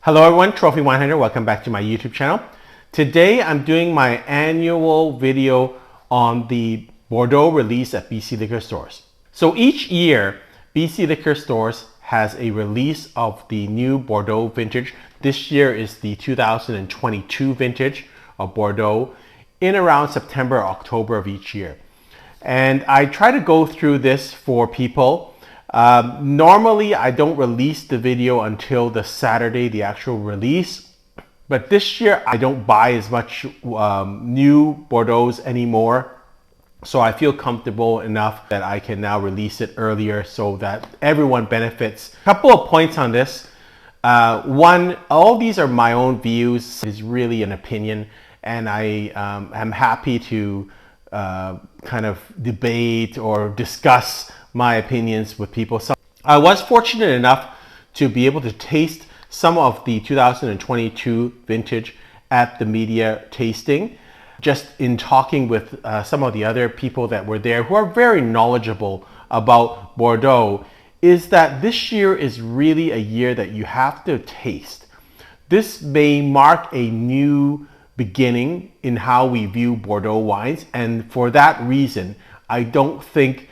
Hello everyone, Trophy Wine Hunter. Welcome back to my YouTube channel. Today I'm doing my annual video on the Bordeaux release at BC Liquor Stores. So each year, BC Liquor Stores has a release of the new Bordeaux vintage. This year is the 2022 vintage of Bordeaux in around September or October of each year. And I try to go through this for people. Normally, I don't release the video until the Saturday, the actual release. But this year, I don't buy as much new Bordeaux anymore. So I feel comfortable enough that I can now release it earlier so that everyone benefits. A couple of points on this. One, all these are my own views. It's really an opinion. And I am happy to kind of debate or discuss my opinions with people. So I was fortunate enough to be able to taste some of the 2022 vintage at the media tasting. Just in talking with some of the other people that were there who are very knowledgeable about Bordeaux, is that this year is really a year that you have to taste. This may mark a new beginning in how we view Bordeaux wines, and for that reason, I don't think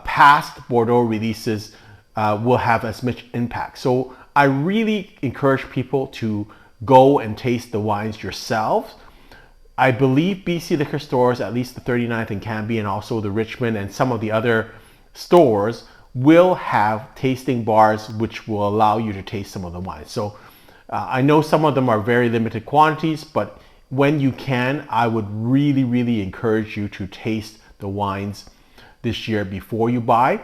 past Bordeaux releases will have as much impact. So I really encourage people to go and taste the wines yourselves. I believe BC Liquor Stores, at least the 39th and Cambie and also the Richmond and some of the other stores, will have tasting bars which will allow you to taste some of the wines. So I know some of them are very limited quantities, but when you can, I would really encourage you to taste the wines this year before you buy.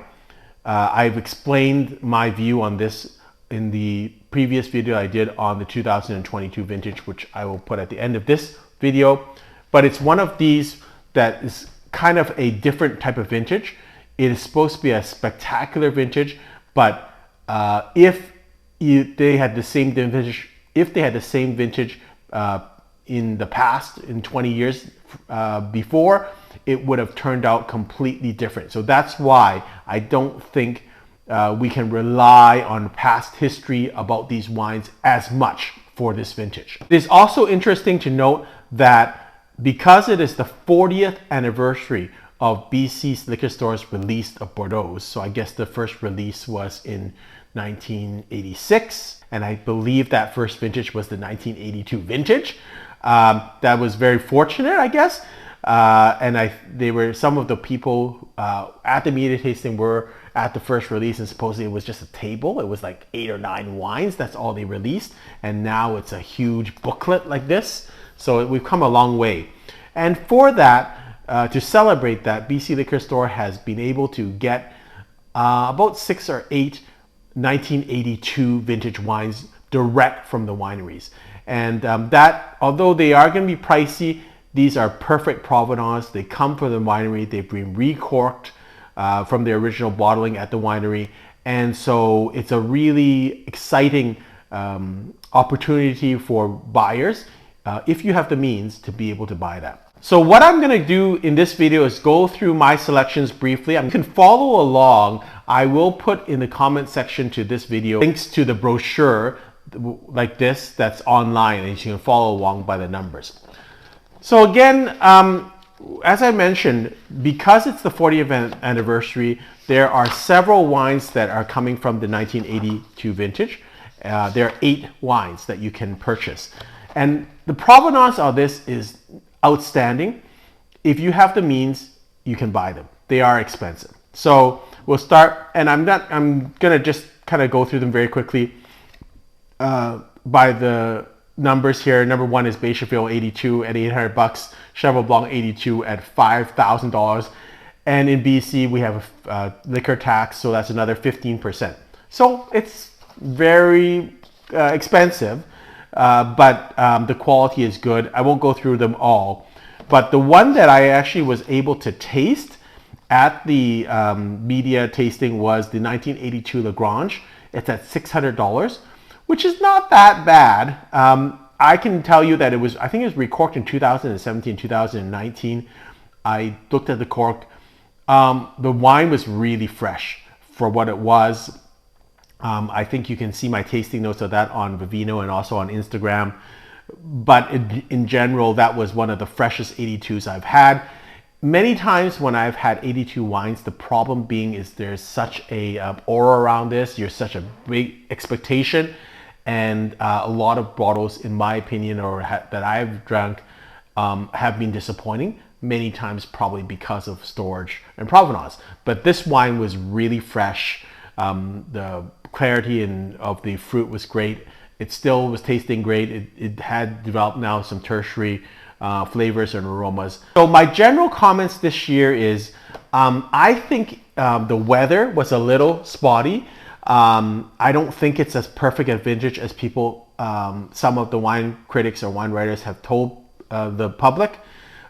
I've explained my view on this in the previous video I did on the 2022 vintage, which I will put at the end of this video. But it's one of these that is kind of a different type of vintage. It is supposed to be a spectacular vintage, but if they had the same vintage, in the past, in 20 years before, it would have turned out completely different. So that's why I don't think we can rely on past history about these wines as much for this vintage. It is also interesting to note that because it is the 40th anniversary of BC's Liquor Stores release of Bordeaux, so I guess the first release was in 1986, and I believe that first vintage was the 1982 vintage. That was very fortunate, I guess. They were some of the people at the media tasting were at the first release, and supposedly it was just a table. It was like 8 or 9 wines. That's all they released. And now it's a huge booklet like this. So we've come a long way. And for that, to celebrate that, BC Liquor Store has been able to get about 6 or 8 1982 vintage wines direct from the wineries. And that, although they are going to be pricey, these are perfect provenance. They come from the winery. They've been recorked from the original bottling at the winery. And so it's a really exciting opportunity for buyers if you have the means to be able to buy that. So what I'm going to do in this video is go through my selections briefly. You can follow along. I will put in the comment section to this video links to the brochure like this that's online, and you can follow along by the numbers. So again, as I mentioned, because it's the 40th anniversary, there are several wines that are coming from the 1982 vintage. There are 8 wines that you can purchase. And the provenance of this is outstanding. If you have the means, you can buy them. They are expensive. So we'll start, and I'm gonna just kind of go through them very quickly by the numbers here. Number 1 is Becherville 82 at $800, Cheval Blanc 82 at $5,000, and in BC we have a liquor tax, so that's another 15%. So it's very expensive, but the quality is good. I won't go through them all, but the one that I actually was able to taste at the media tasting was the 1982 Lagrange. It's at $600. Which is not that bad. I can tell you that I think it was recorked in 2017, 2019. I looked at the cork. The wine was really fresh for what it was. I think you can see my tasting notes of that on Vivino and also on Instagram. But in general, that was one of the freshest 82s I've had. Many times when I've had 82 wines, the problem being is there's such a aura around this. There's such a big expectation, and a lot of bottles, in my opinion, that I've drank, have been disappointing. Many times probably because of storage and provenance. But this wine was really fresh. The clarity of the fruit was great. It still was tasting great. It had developed now some tertiary flavors and aromas. So my general comments this year is I think the weather was a little spotty. I don't think it's as perfect a vintage as people, some of the wine critics or wine writers have told the public.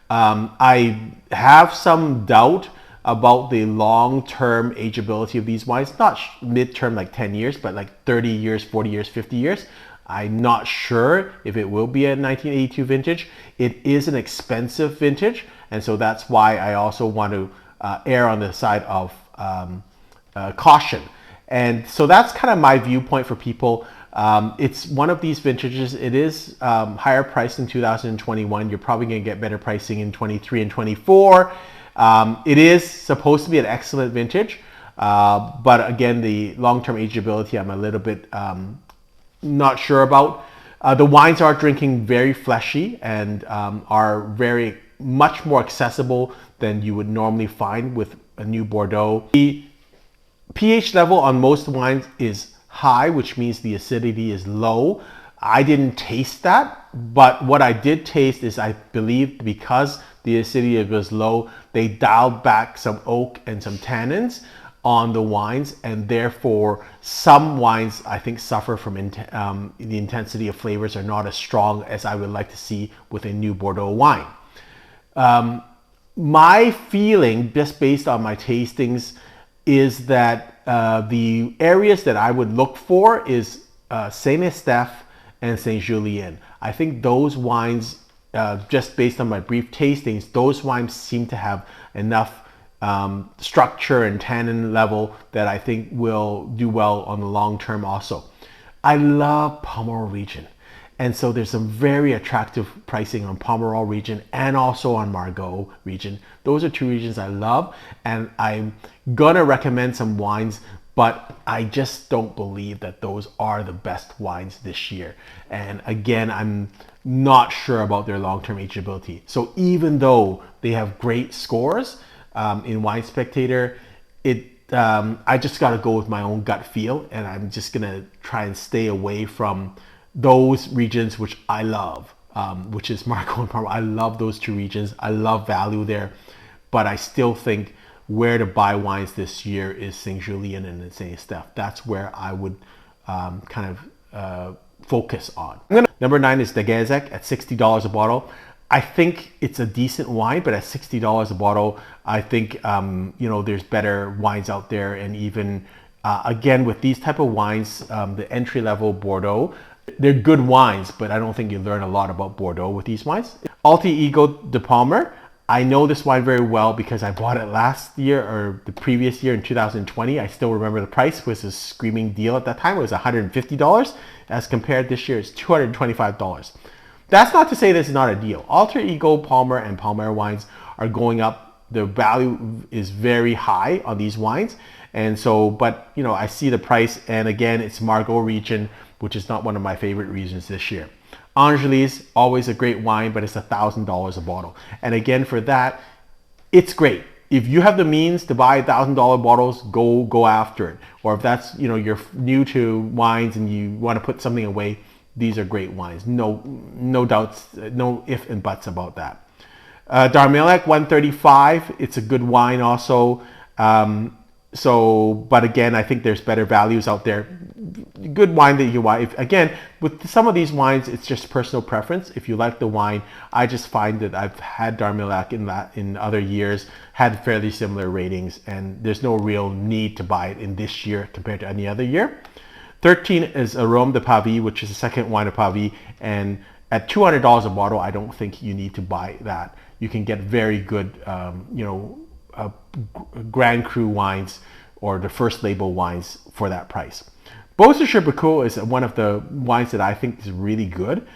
I have some doubt about the long-term ageability of these wines, not mid-term like 10 years, but like 30 years, 40 years, 50 years. I'm not sure if it will be a 1982 vintage. It is an expensive vintage, and so that's why I also want to err on the side of caution. And so that's kind of my viewpoint for people. It's one of these vintages. It is higher priced in 2021. You're probably going to get better pricing in 23 and 24. It is supposed to be an excellent vintage, but again, the long-term ageability, I'm a little bit not sure about. The wines are drinking very fleshy and are very much more accessible than you would normally find with a new Bordeaux. The pH level on most wines is high, which means the acidity is low. I didn't taste that, but what I did taste is, I believe because the acidity was low, they dialed back some oak and some tannins on the wines, and therefore some wines I think suffer from the intensity of flavors are not as strong as I would like to see with a new Bordeaux wine. My feeling, just based on my tastings, is that the areas that I would look for is Saint Estephe and Saint Julien. I think those wines, just based on my brief tastings, those wines seem to have enough structure and tannin level that I think will do well on the long term also. I love Pomerol region. And so there's some very attractive pricing on Pomerol region and also on Margaux region. Those are two regions I love, and I'm gonna recommend some wines, but I just don't believe that those are the best wines this year. And again, I'm not sure about their long-term ageability. So even though they have great scores in Wine Spectator, I just gotta go with my own gut feel, and I'm just gonna try and stay away from those regions which I love, which is Margaux and Pomerol. I love those two regions. I love value there, but I still think where to buy wines this year is Saint Julien and Saint Estephe. That's where I would kind of focus on. Number 9 is Degezek at $60 a bottle. I think it's a decent wine, but at $60 a bottle, I think you know, there's better wines out there. And even again, with these type of wines, the entry-level Bordeaux, they're good wines, but I don't think you learn a lot about Bordeaux with these wines. Alter Ego de Palmer. I know this wine very well because I bought it last year or the previous year in 2020. I still remember the price was a screaming deal at that time. It was $150. As compared this year, it's $225. That's not to say this is not a deal. Alter Ego, Palmer, and Palmer wines are going up. The value is very high on these wines. And so, but you know, I see the price, and again, it's Margaux region, which is not one of my favorite regions this year. Angelis, always a great wine, but it's $1,000 a bottle. And again, for that, it's great. If you have the means to buy $1,000 bottles, go after it. Or if that's, you know, you're new to wines and you want to put something away, these are great wines. No doubts, no if and buts about that. Darmelec 135, it's a good wine also. But again, I think there's better values out there. Good wine that you buy. Again, with some of these wines, it's just personal preference. If you like the wine, I just find that I've had Darmelec in other years, had fairly similar ratings, and there's no real need to buy it in this year compared to any other year. 13 is Arôme de Pavie, which is the second wine of Pavie, and at $200 a bottle, I don't think you need to buy that. You can get very good, you know, Grand Cru wines or the first label wines for that price. Beausejour Bacot is one of the wines that I think is really good.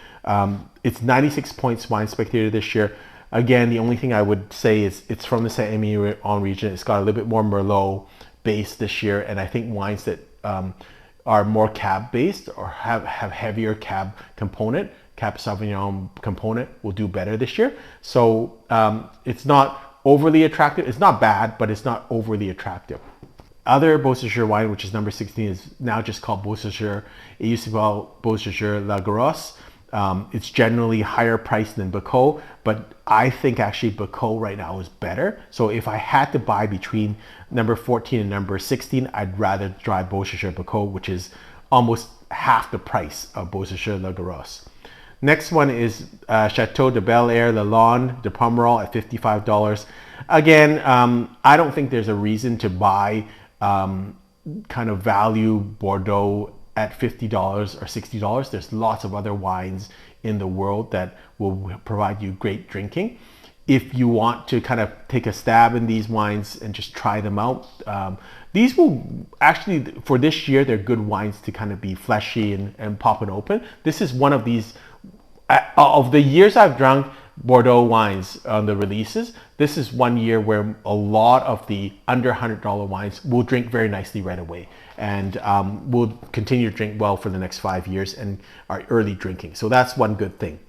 It's 96 points Wine Spectator this year. Again, the only thing I would say is it's from the Saint-Emilion region. It's got a little bit more Merlot base this year, and I think wines that are more cab based or have heavier cab component, Cab Sauvignon component, will do better this year. So it's not overly attractive. It's not bad, but it's not overly attractive. Other Beausejour wine, which is number 16, is now just called Beausejour. It used to be called Beausejour La Grosse. It's generally higher priced than Bacot, but I think actually Bacot right now is better. So if I had to buy between number 14 and number 16, I'd rather try Beausejour Bacot, which is almost half the price of Beausejour La Grosse. Next one is Chateau de Bel Air Lalande de Pomerol at $55. Again, I don't think there's a reason to buy kind of value Bordeaux at $50 or $60. There's lots of other wines in the world that will provide you great drinking. If you want to kind of take a stab in these wines and just try them out, these will actually, for this year, they're good wines to kind of be fleshy and pop it open. This is one of these, of the years I've drunk Bordeaux wines on the releases, this is one year where a lot of the under $100 wines will drink very nicely right away, and will continue to drink well for the next 5 years and are early drinking. So that's one good thing.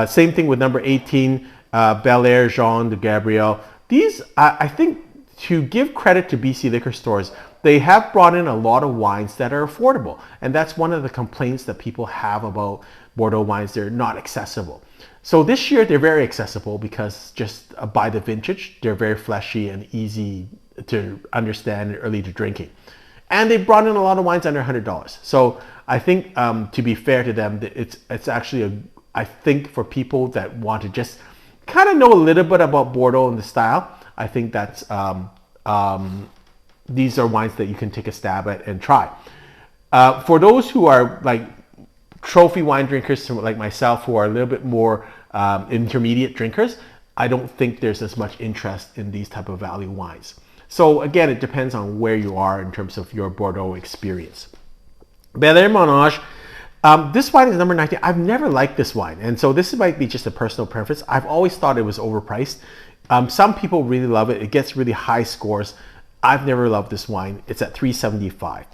Same thing with number 18, Bel Air Jean de Gabriel. These, I think, to give credit to BC liquor stores, they have brought in a lot of wines that are affordable. And that's one of the complaints that people have about Bordeaux wines. They're not accessible. So this year they're very accessible because just by the vintage, they're very fleshy and easy to understand and early to drinking. And they brought in a lot of wines under $100. So I think, to be fair to them, it's actually I think for people that want to just kind of know a little bit about Bordeaux and the style, I think that's these are wines that you can take a stab at and try. For those who are like trophy wine drinkers like myself, who are a little bit more intermediate drinkers, I don't think there's as much interest in these type of value wines. So again, it depends on where you are in terms of your Bordeaux experience. Bel Air Monage, this wine is number 19. I've never liked this wine, and so this might be just a personal preference. I've always thought it was overpriced. Some people really love it. It gets really high scores. I've never loved this wine. It's at $3.75.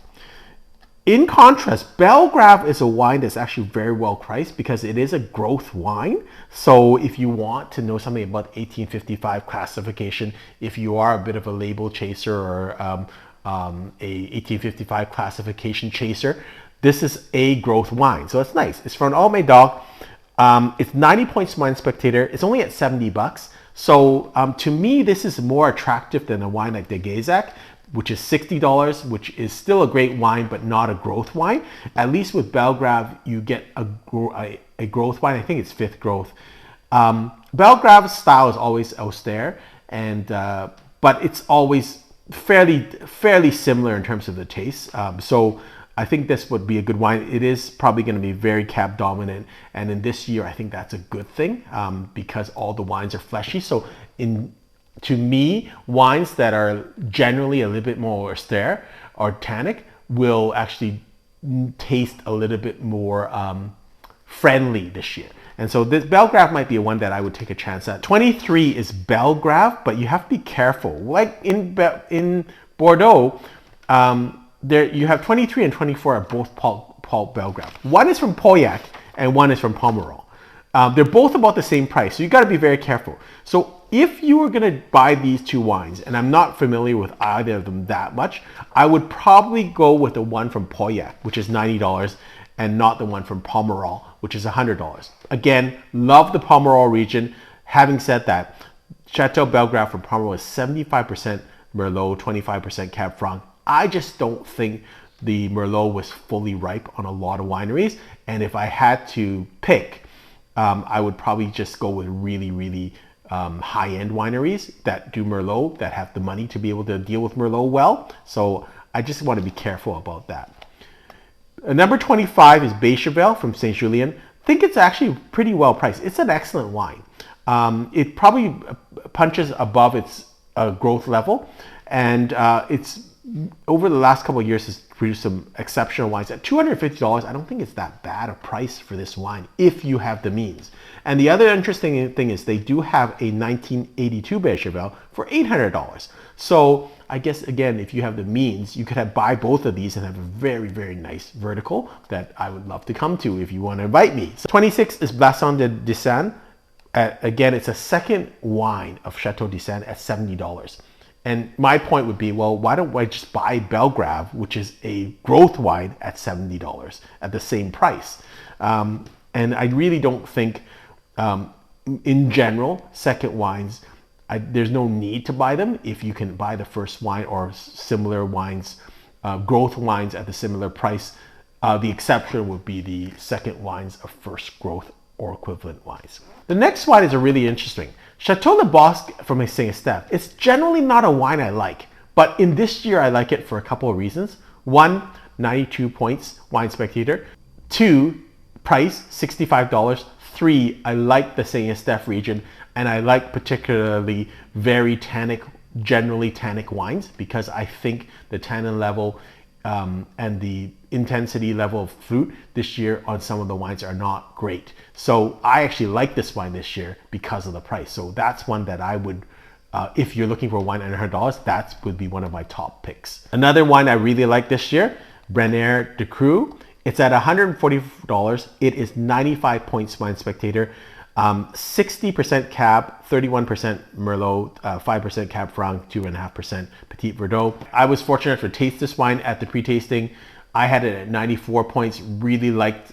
In contrast, Belgrave is a wine that's actually very well priced because it is a growth wine. So if you want to know something about 1855 classification, if you are a bit of a label chaser or a 1855 classification chaser, this is a growth wine. So it's nice. It's from Alt Médoc. It's 90 points Wine Spectator. It's only at $70. So to me, this is more attractive than a wine like the Gaysac, which is $60, which is still a great wine, but not a growth wine. At least with Belgrave, you get a growth wine. I think it's 5th growth. Belgrave's style is always austere, and but it's always fairly similar in terms of the taste. So I think this would be a good wine. It is probably going to be very cab dominant, and in this year, I think that's a good thing because all the wines are fleshy. So to me, wines that are generally a little bit more austere or tannic will actually taste a little bit more friendly this year. And so this Belgrave might be a one that I would take a chance at. 23 is Belgrave, but you have to be careful. Like in Bordeaux, there you have 23 and 24 are both Paul Belgrave. One is from Pauillac and one is from Pomerol. They're both about the same price, so you got to be very careful. So if you were going to buy these two wines, and I'm not familiar with either of them that much, I would probably go with the one from Pauillac, which is $90, and not the one from Pomerol, which is $100. Again, love the Pomerol region. Having said that, Chateau Belgrave from Pomerol is 75% Merlot, 25% Cab Franc. I just don't think the Merlot was fully ripe on a lot of wineries, and if I had to pick, I would probably just go with really high-end wineries that do Merlot, that have the money to be able to deal with Merlot well. So I just want to be careful about that. Number 25 is Becherville from St. Julien. I think it's actually pretty well priced. It's an excellent wine. It probably punches above its growth level, and it's over the last couple of years has produce some exceptional wines. At $250, I don't think it's that bad a price for this wine if you have the means. And the other interesting thing is they do have a 1982 Bechervel for $800. So I guess, again, if you have the means, you could buy both of these and have a very, very nice vertical that I would love to come to if you want to invite me. So 26 is Blasson de St. Again, it's a second wine of Chateau d'Yssane at $70. And my point would be, well, why don't I just buy Belgrave, which is a growth wine, at $70 at the same price? And I really don't think, in general, second wines, there's no need to buy them if you can buy the first wine or similar wines, growth wines at the similar price. The exception would be the second wines of first growth or equivalent wines. The next wine is really interesting. Chateau Le Bosc from St. Estephe. It's generally not a wine I like, but in this year I like it for a couple of reasons. One, 92 points, Wine Spectator. Two, price, $65. Three, I like the St. Estephe region, and I like particularly very tannic, generally tannic wines, because I think the tannin level and the intensity level of fruit this year on some of the wines are not great. So I actually like this wine this year because of the price. So that's one that I would, if you're looking for a wine under $100, that would be one of my top picks. Another wine I really like this year, Brenner de Cru. It's at $140. It is 95 points Wine Spectator. 60% Cab, 31% Merlot, 5% Cab Franc, 2.5% Petit Verdot. I was fortunate to taste this wine at the pre-tasting. I had it at 94 points, really liked,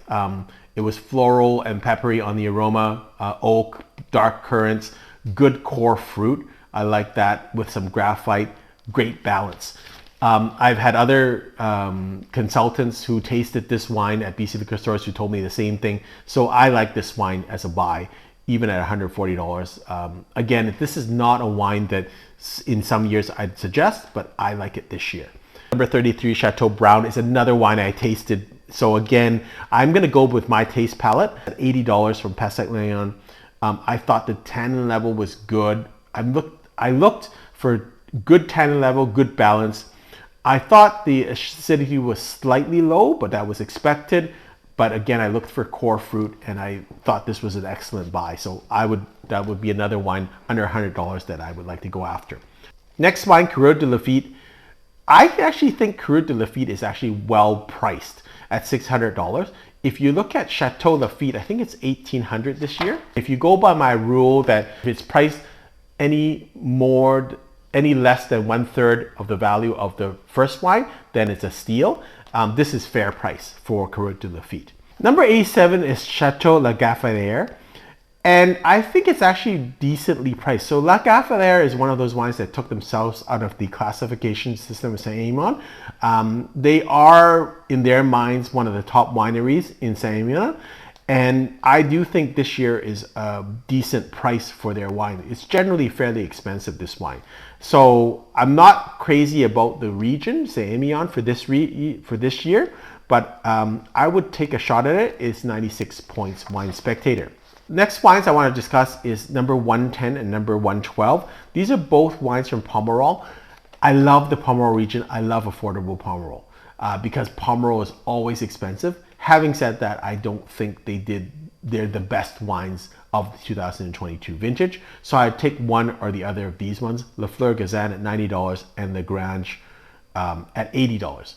it was floral and peppery on the aroma, oak, dark currants, good core fruit. I like that with some graphite, great balance. I've had other consultants who tasted this wine at BC Liquor Stores who told me the same thing. So I like this wine as a buy, even at $140. Again, this is not a wine that in some years I'd suggest, but I like it this year. Number 33, Chateau Brown, is another wine I tasted. So again, I'm going to go with my taste palette at $80 from Pessac Léon. I thought the tannin level was good. I looked for good tannin level, good balance. I thought the acidity was slightly low, but that was expected. But again, I looked for core fruit and I thought this was an excellent buy. So that would be another wine under $100 that I would like to go after. Next wine, Coureur de Lafite. I actually think Coureur de Lafite is actually well priced at $600. If you look at Chateau Lafite, I think it's $1,800 this year. If you go by my rule that if it's priced any less than 1/3 of the value of the first wine, then it's a steal. This is fair price for Coureur de Lafite. Number 87 is Chateau La Gaffelière, and I think it's actually decently priced. So La Gaffelière is one of those wines that took themselves out of the classification system of Saint-Émilion. They are, in their minds, one of the top wineries in Saint-Émilion. And I do think this year is a decent price for their wine. It's generally fairly expensive, this wine. So I'm not crazy about the region, Saint-Émilion, for this year, but I would take a shot at it. It's 96 points Wine Spectator. Next wines I want to discuss is number 110 and number 112. These are both wines from Pomerol. I love the Pomerol region. I love affordable Pomerol because Pomerol is always expensive. Having said that, I don't think they're the best wines of the 2022 vintage. So I'd take one or the other of these ones. Lafleur Gazan at $90 and Lagrange at $80.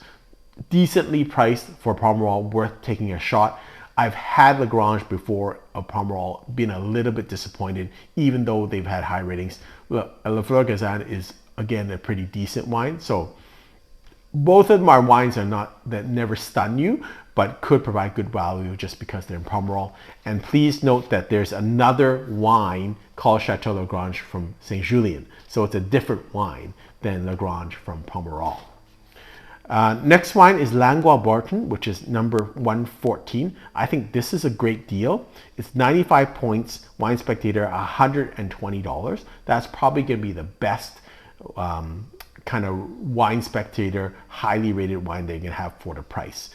Decently priced for Pomerol, worth taking a shot. I've had Lagrange before of Pomerol, been a little bit disappointed, even though they've had high ratings. Lafleur Gazan is, again, a pretty decent wine. So both of my wines are not that never stun you, but could provide good value just because they're in Pomerol. And please note that there's another wine called Chateau Lagrange from Saint Julien. So it's a different wine than Lagrange from Pomerol. Next wine is Langlois Barton, which is number 114. I think this is a great deal. It's 95 points, Wine Spectator, $120. That's probably going to be the best kind of Wine Spectator, highly rated wine they can have for the price.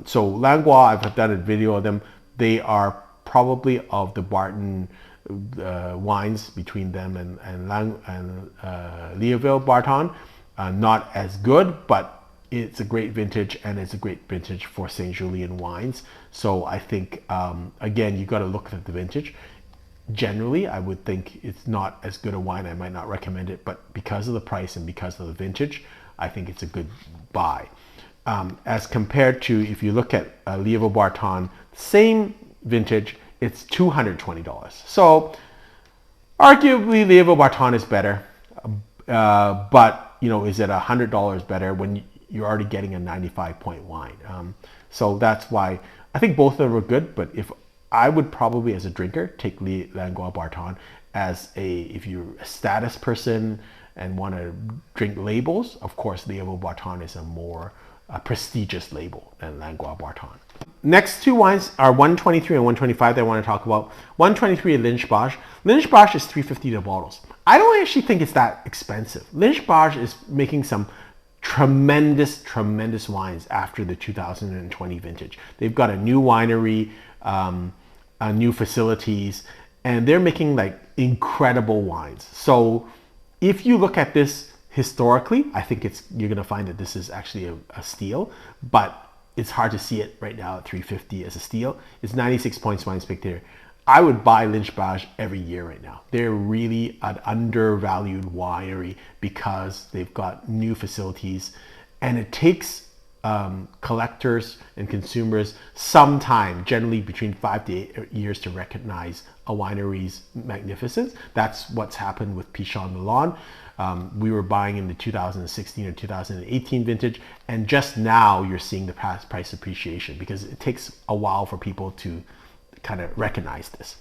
So Langlois, I've done a video of them. They are probably of the Barton wines between them and Leoville Barton, not as good, but it's a great vintage, and it's a great vintage for St. Julien wines. So I think, again, you got to look at the vintage. Generally, I would think it's not as good a wine. I might not recommend it, but because of the price and because of the vintage, I think it's a good buy. As compared to, if you look at Liéville-Barton, same vintage, it's $220. So arguably Liéville-Barton is better, but you know, is it $100 better when you're already getting a 95-point wine? So that's why I think both of them are good, but if I would probably, as a drinker, take Liéville-Barton as if you're a status person and want to drink labels. Of course, Liéville-Barton is a more prestigious label than Languois-Barton. Next two wines are 123 and 125 that I want to talk about. 123 is Lynch-Bages. Lynch-Bages is $3.50 a bottle. I don't actually think it's that expensive. Lynch-Bages is making some tremendous wines after the 2020 vintage. They've got a new winery, new facilities, and they're making like incredible wines. So if you look at this historically, I think you're gonna find that this is actually a steal, but it's hard to see it right now at $3.50 as a steal. It's 96 points Wine Spectator. I would buy Lynch-Bages every year right now. They're really an undervalued winery because they've got new facilities, and it takes collectors and consumers some time, generally between 5 to 8 years, to recognize a winery's magnificence. That's what's happened with Pichon-Lalonde. We were buying in the 2016 or 2018 vintage, and just now you're seeing the past price appreciation because it takes a while for people to kind of recognize this.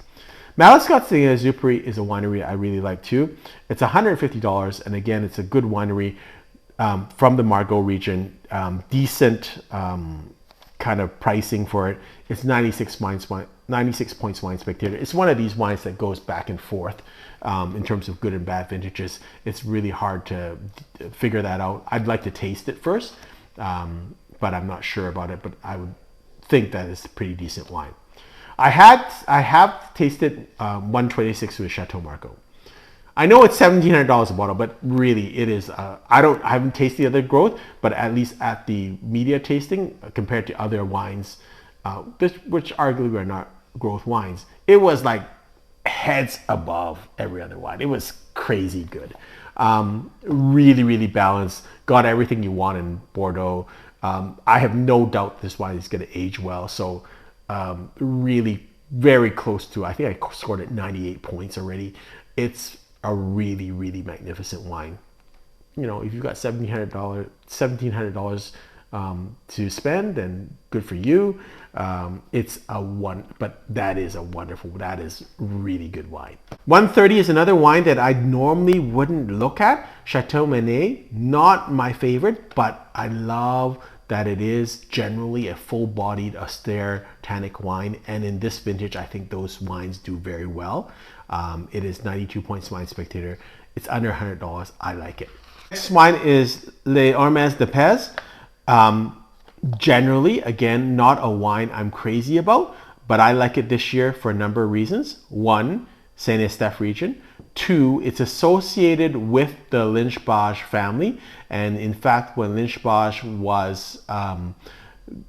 Malescotte-Saint-Exupéry is a winery I really like too. It's $150, and again, it's a good winery from the Margaux region. Decent kind of pricing for it. It's 96 points Wine Spectator. It's one of these wines that goes back and forth in terms of good and bad vintages. It's really hard to figure that out. I'd like to taste it first, but I'm not sure about it, but I would think that it's a pretty decent wine. I have tasted 126 with Chateau Margaux. I know it's $1,700 a bottle, but really it is. I haven't tasted the other growth, but at least at the media tasting, compared to other wines, which arguably are not growth wines, it was like heads above every other wine. It was crazy good. Really balanced. Got everything you want in Bordeaux. I have no doubt this wine is going to age well. So really very close to, I think I scored it 98 points already. It's a really magnificent wine. You know, if you've got $1,700 to spend, then good for you. But that is really good wine. 130 is another wine that I normally wouldn't look at. Chateau Menet, not my favorite, but I love that it is generally a full-bodied, austere, tannic wine. And in this vintage, I think those wines do very well. It is 92 points Wine Spectator. It's under $100. I like it. Next wine is Les Hermès de Pez. Generally, again, not a wine I'm crazy about, but I like it this year for a number of reasons. One, Saint Estephe region. Two, it's associated with the Lynch-Bages family. And in fact, when Lynch-Bages was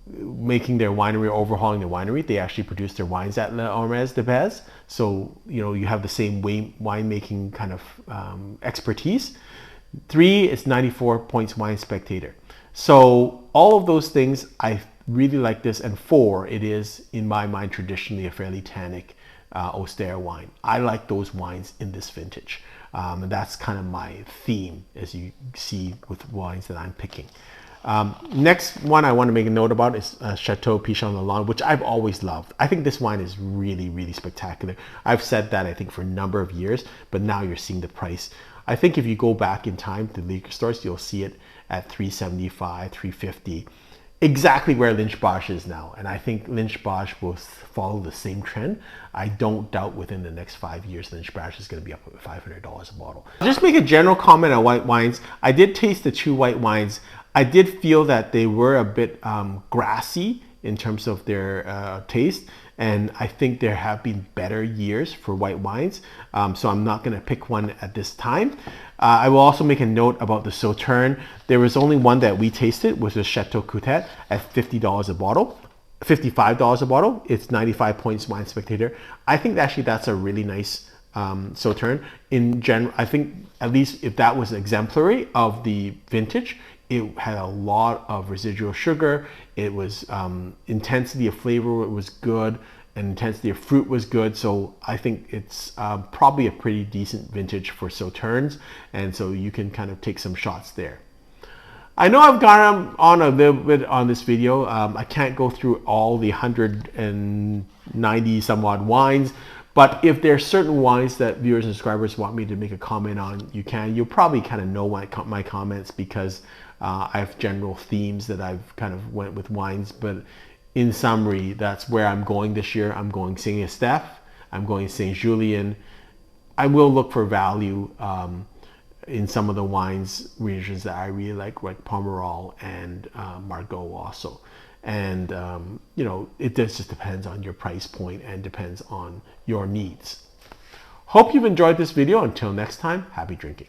making their winery, overhauling the winery, they actually produced their wines at Les Hermès de Pez. So, you know, you have the same winemaking kind of expertise. Three, it's 94 points Wine Spectator. So all of those things, I really like this. And four, it is, in my mind, traditionally a fairly tannic, austere wine. I like those wines in this vintage. And that's kind of my theme, as you see with wines that I'm picking. Next one I want to make a note about is Chateau Pichon-Lalonde, which I've always loved. I think this wine is really spectacular. I've said that, I think, for a number of years, but now you're seeing the price. I think if you go back in time to liquor stores, you'll see it at $375, $350, exactly where Lynch-Bages is now. And I think Lynch-Bages will follow the same trend. I don't doubt within the next 5 years, Lynch-Bages is going to be up at $500 a bottle. Just make a general comment on white wines. I did taste the two white wines. I did feel that they were a bit grassy in terms of their taste. and I think there have been better years for white wines. So I'm not going to pick one at this time. I will also make a note about the Sauternes. There was only one that we tasted, which was Chateau Coutet at $50 a bottle. $55 a bottle. It's 95 points Wine Spectator. I think actually that's a really nice Sauternes. In general, I think at least if that was exemplary of the vintage, it had a lot of residual sugar. It was intensity of flavor was good, and intensity of fruit was good. So I think it's probably a pretty decent vintage for Sauternes, and so you can kind of take some shots there. I know I've gone on a little bit on this video. I can't go through all the 190 some odd wines, but if there are certain wines that viewers and subscribers want me to make a comment on, you can. You'll probably kind of know my comments because I have general themes that I've kind of went with wines. But in summary, that's where I'm going this year. I'm going St. Estephe. I'm going St. Julien. I will look for value in some of the wines regions that I really like Pomerol and Margaux also. And you know, it just depends on your price point and depends on your needs. Hope you've enjoyed this video. Until next time, happy drinking.